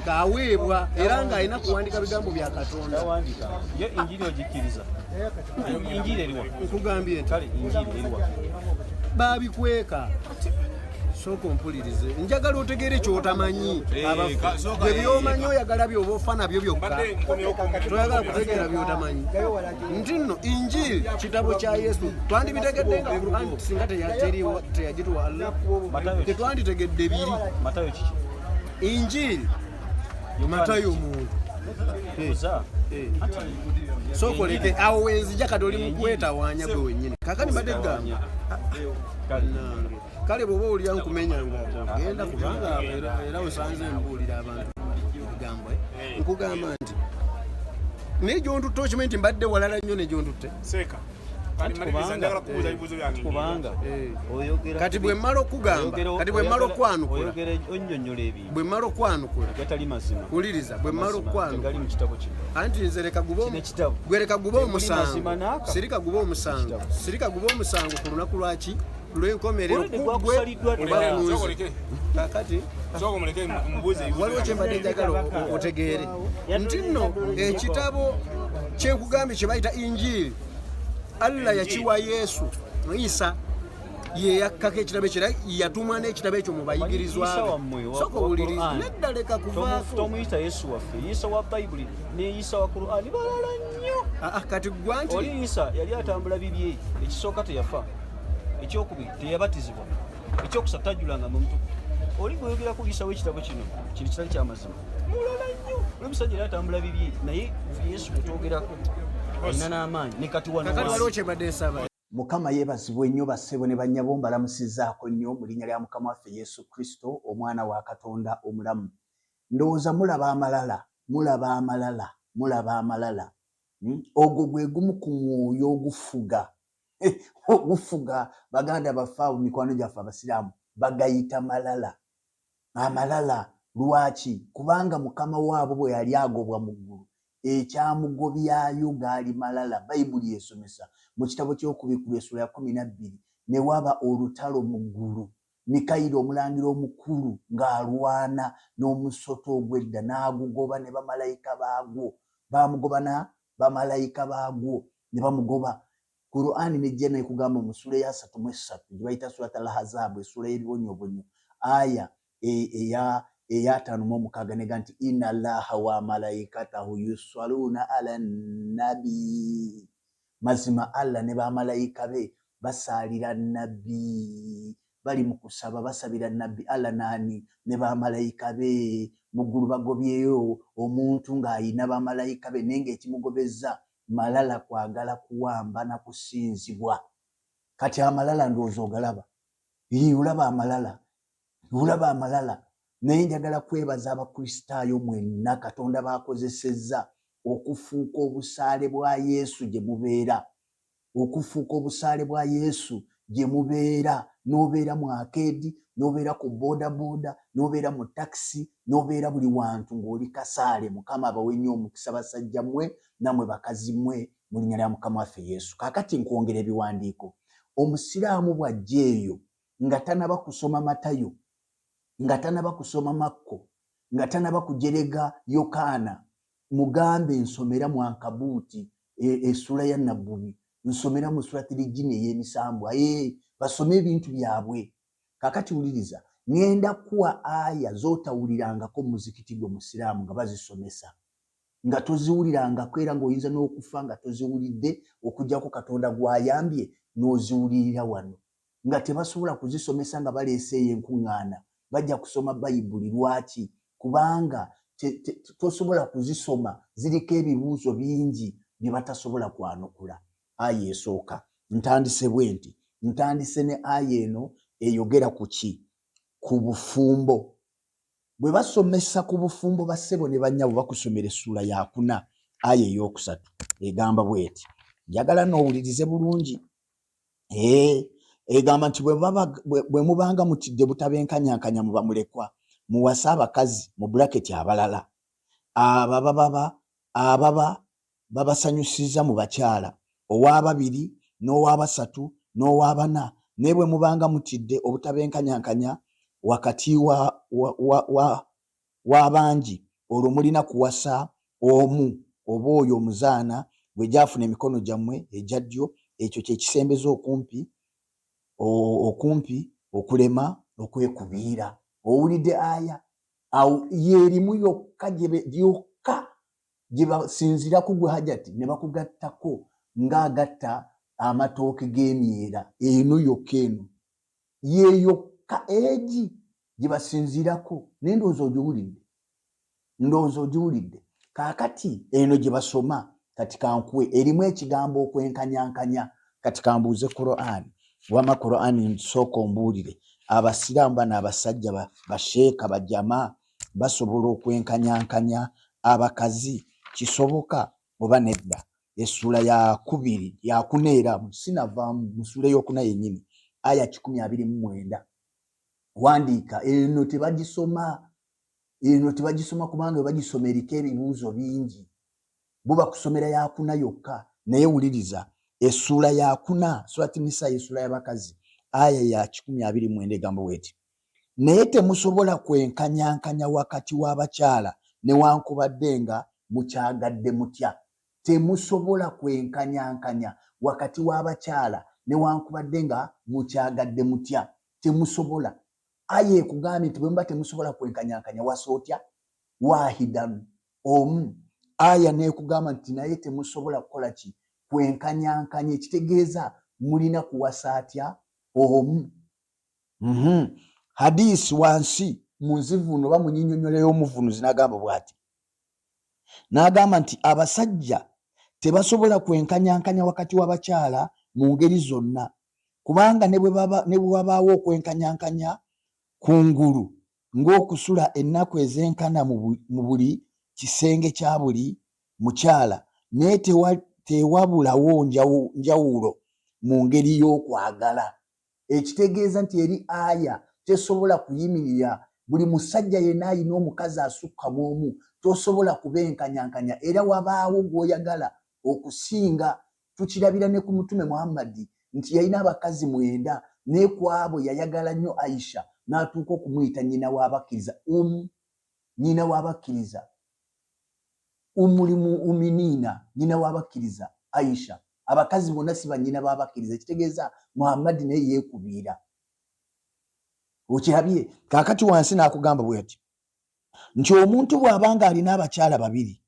aweebwa era ng'alina kuwandika bigambo bya Katonda. Ye injiri ogikkiriza. Injiri eriwa. Nkugambye nti kale injiri eriwa. Baabikweka. Sooka ompulirize. Njagala otegeere ky'otamanyi. Bwe by'omanyi oyagala by'oba ofa nabyo byokka. Toyagala kutegeera by'otamanyi. Nti nno injiri kitabo kya Yesu twandibitegedde nga Qur'an singa teyagituwa Allah. Tetwanditegedde biri. Matayo kiki? Injiri Matayo muntu. Sooka oleke awo wenzija kati oli mukwetawaanya gwe wennyini. Kaakati mbadde ggamba. Kale bw'oba olya nkumenyanga genda kubanga era osanze mbuulira abantu ebigambo. Nkugamba nti naye gy'ontutte okimanyi nti mbadde walala nnyo ne gy'ontutte. Kubanga kati bwe mmala okugamba kati bwe mmala okwanukula bwe mmala okwanukula wuliriza bwe mmala okwanukula anti nze leka gube omusango sirika gube omusango ku lunaku lwaki lw'enkomerero gwe oba nze. Kakati waliwo kye mbadde njagala otegeere nti nno ekitabo kyenkugambye kye bayita injiri Allah yakiwa Yesu Isa ye yakkako ekitabo ekyo yatumwa n'ekitabo ekyo mu bayigirizwa be. Sooka owuliriza nedda leka kuvaako. Tomuyita Yesu waffe, Isa wa Bayibuli ne Isa wa Qur'ani balala nnyo. Kati gwa nti oli Isa yali atambula bibye, ekisooka teyafa, ekyokubiri teyabatizibwa, ekyokusatu tajjulanga muntu. Oli gweyogera ku Isa w'ekitabo kino kitali ky'amazima mulala nnyo. Oli musajja yali atambula bibye naye Yesu kutwogerako Mukama yeebazibwe nnyo bassebo ne bannyabo mbalamusizaako nnyo mu linnya lya Mukama waffe Yesu Kristo omwana wa Katonda omulamu. Ndowooza mulaba amalala. Ogwo gwe gumu ku mwoyo ogufuga baganda baffe abo mikwano gyaffe abasiraamu bagayita amalala. Lwaki? Kubanga Mukama waabo bwe yali agobwa mu ggulu ekyamugobyayo gaali malala. Bayibuli esomesa mu kitabo ky'okubikulu essula ya 12 ne waba olutalo mu ggulu. Mikayiro omulangira omukulu ng'alwana n'omusota ogw'edda n'agugoba ne bamalayika baagwo. Baamugoba bamalayika baagwo ne bamugoba. Qur'ani nejja nekugamba mu ssula ya 33 gye bayita Surat al-Ahzab essula y'ebibonyoobonyo aya eya 5:6 nega nti inna Allaha wa malaikatahu yusalluna ala nabi. Mazima Allah ne bamalayika be basaalira nabbi. Bali mu kusaba basabira nabbi Allah nani ne bamalayika be. Mu ggulu bagobyeyo omuntu ng'ayina bamalayika be naye ng'ekimugobezza malala kwagala kuwamba na kusinzibwa. Kati amalala ndowooza ogalaba. Olaba amalala. Naye njagala kwebaza abakristaayo mwenna Katonda baakozesezza okufuuka obusaale bwa Yesu gye mubeera. Okufuuka obusaale bwa Yesu gye mubeera. N'obeera mu akeedi, n'obeera ku boodabooda, n'obeera mu takisi, n'obeera buli wantu ng'oli kasaale. Mukama abawe nnyo omukisa basajja mmwe nammwe bakazi mmwe mu linnya lya Mukama waffe Yesu. Kaakati nkwongera ebiwandiiko. Omusiraamu bw'ajja eyo nga tanaba kusoma Matayo, nga tanaba kusoma Makko, nga tanaba kujerega Yokaana, mugambe nsomera mu Ankabuuti essula ya Nabbubi, nsomera mu Suratul Jini ey'emisambwa. Basome ebintu byabwe. Kakati wuliriza, ngenda kuwa aya z'otawulirangako mu muzikiti gwe musiraamu nga bazisomesa, nga toziwulirangako era ng'oyinza n'okufa nga toziwulidde okuggyako Katonda gw'ayambye n'oziwulirira wano, nga tebasobola kuzisomesa nga baleeseeyo enkuŋŋaana. Bajja kusoma Bayibuli. Lwaki? Kubanga tosobola kuzisoma, ziriko ebibuuzo bingi bye batasobola kwanukula. Aya esooka ntandise bwe nti, ntandise ne aya eno eyogera ku ki? Ku bufumbo. Bwe basomesa ku bufumbo bassebo ne bannyabo bakusomera essula ya 4 aya ey'okusatu egamba bw'eti. Njagala n'owulirize bulungi. Egamba nti bwe mubanga mutidde butabenkanyankanya muba mulekwa muwase abakazi mu bulaketi abalala ababa babasanyusiza mu bakyala ow'ababiri n'ow'abasatu n'ow'abana. Naye bwe mubanga mutidde obutabenkanyankanya wakati w'abangi olwo mulina kuwasa omu oba oyo omuzaana bwe gyafuna emikono gyammwe egya ddyo, ekyo kye kisembeza okumpi okulema okwekubiira. Owulidde aya? Awo yeerimu yokka gye basinzirako gwe hajati ne bakugattako ng'agatta amatooke g'emyera. Eno yokka eno ye yokka egi gye basinzirako. Naye ndowooza ogiwulidde. Kaakati eno gye basoma kati kankuwe erimu ekigambo okwenkanyankanya. Kati kambuuze Qur'an. Wama Qur'an nsooka ombuulire. Abasiraamu bano abasajja basheeka bajama basobola okwenkanyankanya abakazi? Kisoboka oba nedda? Essula ya 2 ya 4 era sinava mu ssula y'okuna yennyini aya 129 wandiika eno tebagisoma. Eno tebagisoma kubanga bagisoma eriko ebibuuzo bingi. Bo bakusomera ya 4 yokka. Naye wuliriza essula ya 4 Surati Nisa essula y'abakazi aya ya 129 egamba bw'eti: naye temusobola kwenkanyankanya wakati w'abakyala newankubadde nga mukyagadde mutya. Temusobola kwenkanyankanya wakati w'abakyala newankubadde nga mukyagadde mutya. Temusobola. Aya ekugambye nti bwe muba temusobola kwenkanyankanya wasootya wahidan omu. Aya neekugamba nti naye temusobola kukola ki? Kwenkanyankanya. Ekitegeeza mulina kuwasa atya? Omu. Hadisi wansi mu nzivuuno oba mu nnyinnyonnyola y'omuvunuzi n'agamba bw'ati. N'agamba nti abasajja tebasobola kwenkanyankanya wakati w'abakyala mu ngeri zonna, kubanga ne bwe wabaawo okwenkanyankanya kungulu ng'okusula ennaku ez'enkana mu buli kisenge kya buli mukyala, naye tewabulawo njawulo mu ngeri y'okwagala. Ekitegeeza nti eri aya tesobola kuyimirira buli musajja yenna alina omukazi asukka mu omu, tosobola kubenkanyankanya. Era wabaawo gw'oyagala okusinga. Tukirabira ne ku Mutume Muhammadi nti yalina abakazi 9 naye ku abo yayagala nnyo Aisha n'atuuka okumuyita nnyina w'abakkiriza. Nnyina w'abakkiriza Ummul-Mu'miniina, nnyina w'abakkiriza Aisha. Abakazi bonna si bannyina b'abakkiriza. Ekitegeeza Muhammadi naye yeekubiira. Okirabye? Kaakati wansi n'akugamba bw'ati nti omuntu bw'abanga alina abakyala 2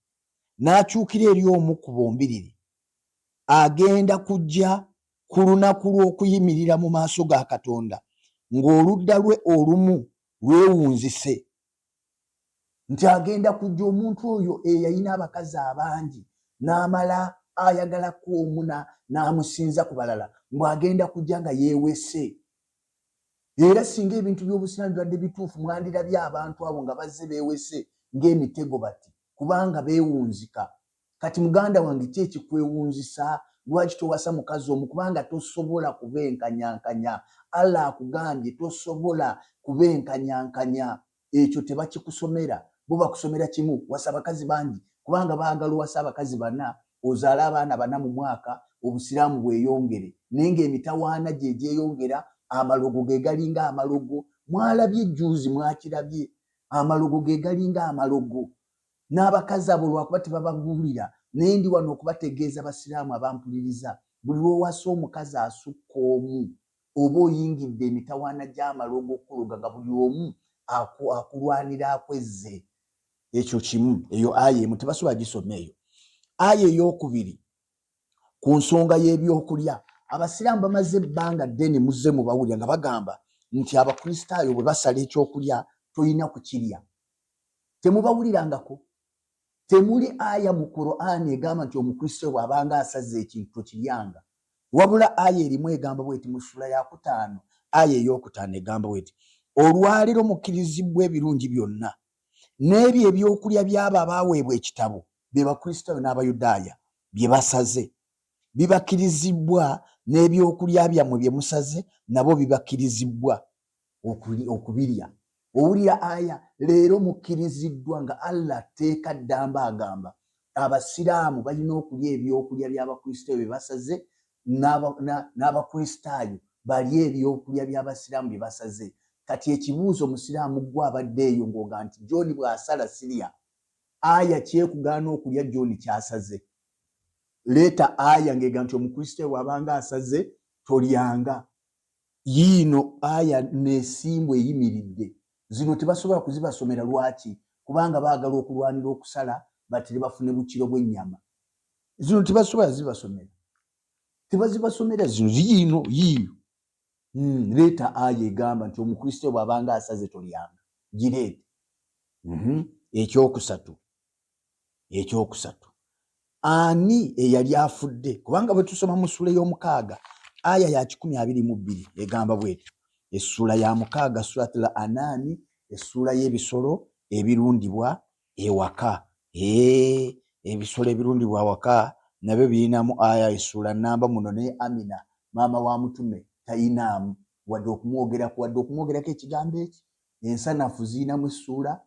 n'akyukira eri omu ku bombiriri, agenda kujja ku lunaku lw'okuyimirira mu maaso ga Katonda ng'oludda lwe olumu lwewunzise. Nti agenda kujja omuntu oyo eyalina abakazi abangi n'amala ayagalako omu n'amusinza ku balala, mbw'agenda kujja nga yeewese. Era singa ebintu by'obusiraamu bibadde bituufu mwandirabye abantu abo nga bazze beewese ng'emitego bati, kubanga beewunzika. Kati muganda wange ki ekikwewunzisa? Lwaki towasa mukazi omu? Kubanga tosobola kubenkanyankanya. Allah akugambye tosobola kubenkanyankanya. Ekyo tebakikusomera. Bo bakusomera kimu, wasa abakazi bangi, kubanga baagala owasa abakazi 4 ozaala abaana 4 mu mwaka, obusiraamu bweyongere. Naye ng'emitawaana gye gyeyongera, amalogo ge galinga amalogo. Mwalabye juuzi, mwakirabye. Amalogo ge galinga amalogo. N'abakazi abo lwakuba tebababuulira, naye ndi wano okubategeeza abasiraamu abampuliriza, buli lw'owasa omukazi asukka omu oba oyingidde emitawaana gy'amalogo okuluga nga buli omu akulwanira akwezze. Ekyo kimu. Eyo aya emu tebasobola gisoma eyo. Aya ey'okubiri ku nsonga y'ebyokulya, abasiraamu bamaze ebbanga ddene muzze mu bawulira nga bagamba nti abakristaayo bwe basala ekyokulya tolina kukirya. Temubawulirangako? Temuli aya mu Qur'an egamba nti omukristaayo bw'abanga asaze ekintu tokiryanga. Wabula aya erimu egamba bw'eti mu ssula ya 5 aya ey'okutaano egamba bw'eti: olwaleero mukkirizibwa ebirungi byonna, n'ebyo ebyokulya by'abo abaaweebwa ekitabo be bakristaayo n'abayudaaya bye basaze bibakkirizibwa, n'ebyokulya byammwe bye musaze nabo bibakkirizibwa okubirya. Owulira aya? Leero mukkiriziddwa nga Allah teeka ddamba agamba abasiraamu balina okulya ebyokulya by'abakristaayo bye basaze, n'abakristaayo balya ebyokulya by'abasiraamu bye basaze. kati ekibuuzo musiraamu gwe abadde eyo ng'oga nti John bw'asala Siriya aya kyekugaana okulya John kyasaze leeta aya ng'ega nti omukristaayo bw'abanga asaze tolyanga yiino aya neesimbwa eyimiridde zino tebasobola kuzibasomera lwaki kubanga baagala okulwanira okusala batere bafune bukiro bw'ennyama zino tebasobola zibasomera tebazibasomera zino yiino yiiyo leeta aya egamba nti omukristaayo bw'abanga asaze tolyanga gireete ekyokusatu ani eyali afudde kubanga bwe tusoma mu ssula y'omukaaga aya ya 12 egamba bweti essula ya mukaaga suratul An'am essula y'ebisolo ebirundibwa ewaka ebisolo ebirundibwa awaka nabyo birinamu aya essula namba muno ne Amina maama wa mutume tayinaamu wadde okumwogerako ekigambo eki ensanafu ziinamu essula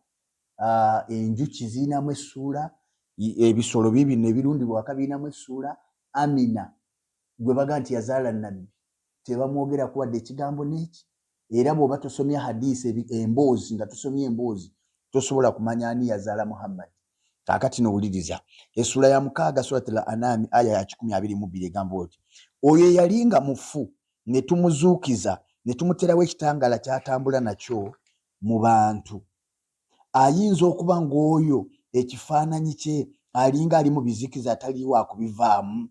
enjuki ziinamu essula ebisolo bibino ebirundibwa awaka birinamu essula Amina gwe baga nti yazaala nabbi tebamwogerako wadde ekigambo n'eki era bw'oba tosomya hadisi emboozi nga tosomya emboozi tosobola kumanya ani yazaala Muhammad. Kaakati nowuliriza essula ya mukaaga suratul An'am aya ya 12 egamba oti oyo yali nga mufu ne tumuzuukiza ne tumuterawo ekitangaala ky'atambula nakyo mu bantu ayinza okuba ng'oyo ekifaananyi kye alinga ali mu bizikiza ataliwo akubivaamu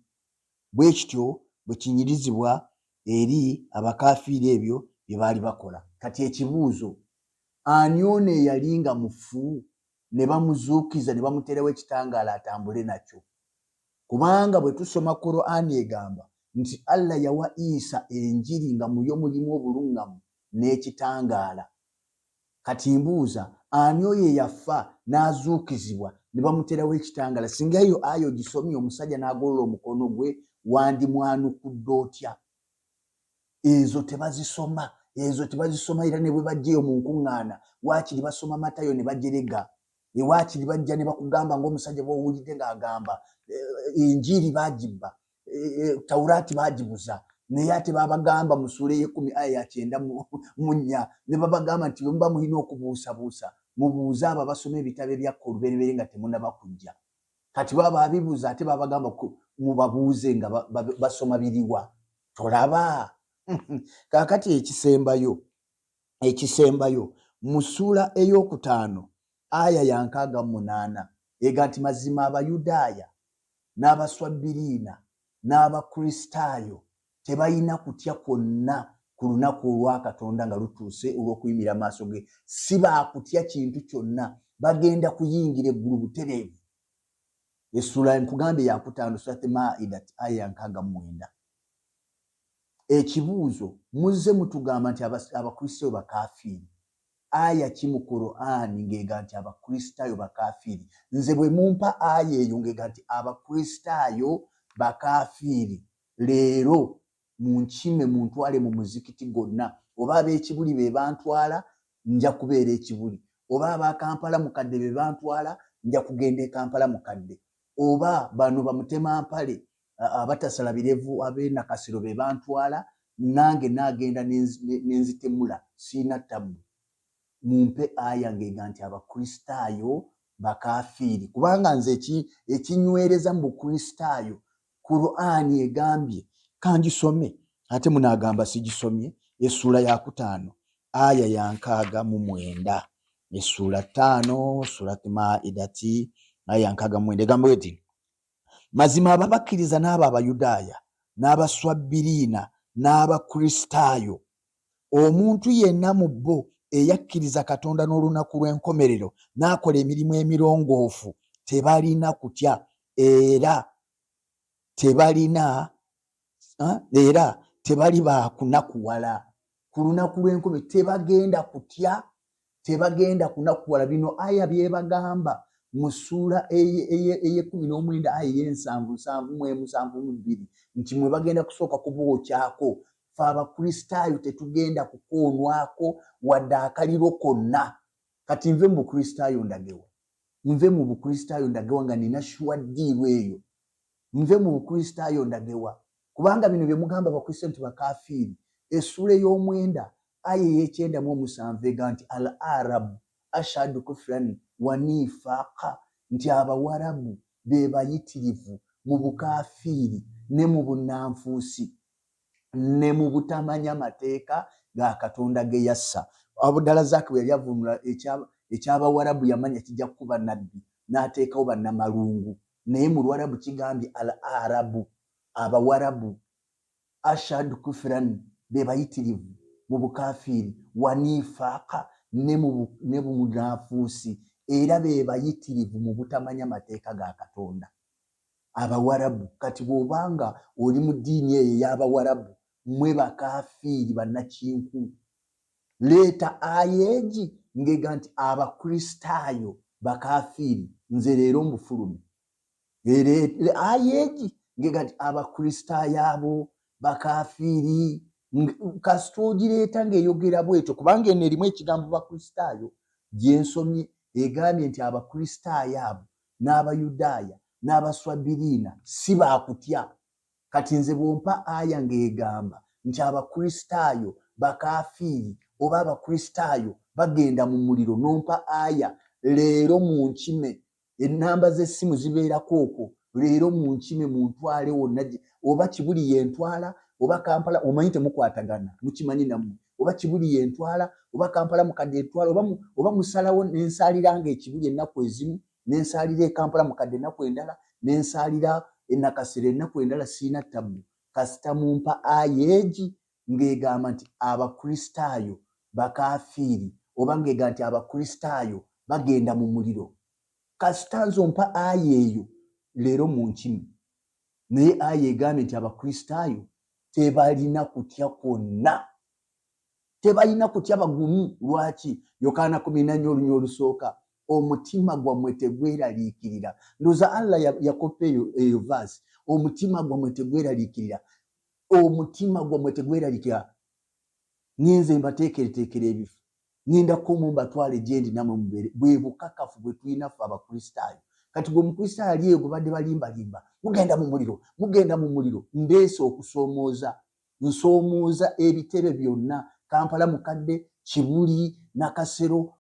bwe kityo bwe kinyirizibwa eri abakafiiri ebyo bye baali bakola. Kati ekibuuzo ani ono eyali nga mufu ne bamuzuukiza ne bamuterawo ekitangaala atambule nakyo kubanga bwe tusoma Qur'ani egamba nti Allah yawa Isa enjiri nga muyo mulimu obuluŋŋamu n'ekitangaala. Kati mbuuza ani oyo yafa n'azuukizibwa ne bamuterawo ekitangaala singa eyo ayo gisomye omusajja n'agolola omukono gwe wandimwanukudde otya? Ezo tebazisoma era ne bwe bajjayo mu nkuŋŋaana waakiri basoma Matayo ne bajerega waakiri bajja ne bakugamba ng'omusajja bw'owulidde ng'agamba enjiri baagibba Tawuraati baagibuza naye ate babagamba mu ssula y'ekumi aya ya 9 ne babagamba nti muba mulina okubuusabuusa mubuuze abo basoma ebitabo ebyakka olubereberye nga temunnaba kujja. Kati baba abibuuza ate babagamba mubabuuze nga basoma biriwa tolaba. Kaakati ekisembayo mu ssula ey'okutaano aya ya 68 ega nti mazima Abayudaaya n'Abaswabiriina n'Abakristaayo tebalina kutya kwonna ku lunaku olwa Katonda nga lutuuse olw'okuyimira amaaso ge si baakutya kintu kyonna bagenda kuyingira eggulu butereevu. Essula nkugambye ya 5 Surat Maida aya ya 69. Ekibuuzo muzze mutugamba nti abakristaayo bakafiiri aya ki mu Qur'ani ng'ega nti abakristaayo bakafiiri nze bwe mumpa aya eyo ng'ega nti abakristaayo bakafiiri leero munkime muntwale mu muzikiti gonna oba ab'ekibuli be bantwala nja kubeera ekibuli oba abakampala mukadde be bantwala nja kugenda ekampala mukadde oba bano bamutemampale abatasala birevu ab'enakasiro be bantwala nange naagenda nenzitemula siina ttabu. Mumpe aya ng'ega nti abakristaayo bakafiiri kubanga nze ekinywereza mu bukristaayo Qur'ani egambye kangisome ate munaagamba sigisomye. Essula ya 5 aya ya 69 essula 5 Surat Maida aya ya 69 egamba eti mazima ababakkiriza n'abo Abayudaaya n'Abaswabiriina n'Abakristaayo omuntu yenna mu bo eyakkiriza Katonda n'olunaku lw'enkomerero n'akola emirimu emirongoofu tebalina kutya era tebali baakunakuwala ku lunaku lw'enkomerero tebagenda kunakuwala. Bino aya byebagamba mu ssula eye-19 aya ye-772 nti mwe bagenda kusooka kubwokyako fe abakristaayo tetugenda kukoonwako wadde akaliro konna. Kati nve mu bukristaayo ndagewa nga nina shuwaddiirwa eyo nve mu bukristaayo ndagewa kubanga bino bye mugamba abakristaayo nti bakafiiri essula ey'omwenda aya y'ekyenda mu omusanvu ega nti al arabu ashadu kufran wa nifaqa, nti abawarabu be bayitirivu mu bukafiiri ne mu bunnanfuusi ne mu butamanya mateeka ga Katonda ge yassa. Abudala Zaaki bwe yali avunula eky'abawarabu yamanya kijja kuba nabbi n'ateekawo bannamalungu, naye mu Luwarabu kigambye al arabu, abawarabu ashadu kufran be bayitirivu mu bukafiiri wa nifaqa ne mu bunnanfuusi era be bayitirivu mu butamanya mateeka ga Katonda. Abawarabu kati bw'obanga oli mu ddiini eyo ey'abawarabu mwe bakafiiri bannakinku, leeta ayeegi ng'ega nti abakristaayo bakafiiri, nze leero mbufulume ayeegi ng'ega nti abakristaayo abo bakafiiri, kasita ogireeta ng'eyogera bwetyo kubanga eno erimu ekigambo bakristaayo gye nsomye egambye nti abakristaayo abo n'abayudaaya n'abaswabiriina si baakutya. Kati nze bw'ompa aya ng'egamba nti abakristaayo bakafiiri oba abakristaayo bagenda mu muliro, n'ompa aya leero mu nkime, ennamba z'essimu zibeerako okwo, leero mu nkime mu ntwale wonna oba Kibuli yentwala oba Kampala, omanyi temukwatagana mukimanyi nammwe, oba Kibuli yentwala oba Kampala mukadde entwala oba musalawo n'ensaalira ng'Ekibuli ennaku ezimu n'ensaalira Kampala mukadde ennaku endala n'ensaalira Nakasero ennaku endala, siina ttabu. Kasita mumpa ayeegi ng'egamba nti abakristaayo bakafiiri oba ng'ega nti abakristaayo bagenda mu muliro, kasita nze ompa aya eyo leero mu nkimi, naye aya egambye nti abakristaayo tebalina kutya kwonna, tebalina kutya bagumu. Lwaki? Yokaana 14 olunya olusooka, omutima gwammwe tegweraliikirira. Ndowooza Allah yakopa eyo vaasi, omutima gwammwe tegweraliikirira, omutima gwammwe tegweraliikirira. Ngenze mbateekereteekera ebifu, ngenda kumu mbatwale gye ndi namwe mubeere. Bwe bukakafu bwe tulina ffe abakristaayo. Kati gwe omukristaayo ali eyo gwe badde balimbalimba, mugenda mu muliro, mugenda mu muliro. Ndeese okusoomooza, nsoomooza ebitebe byonna, Kampala mukadde, Kibuli, Nakasero,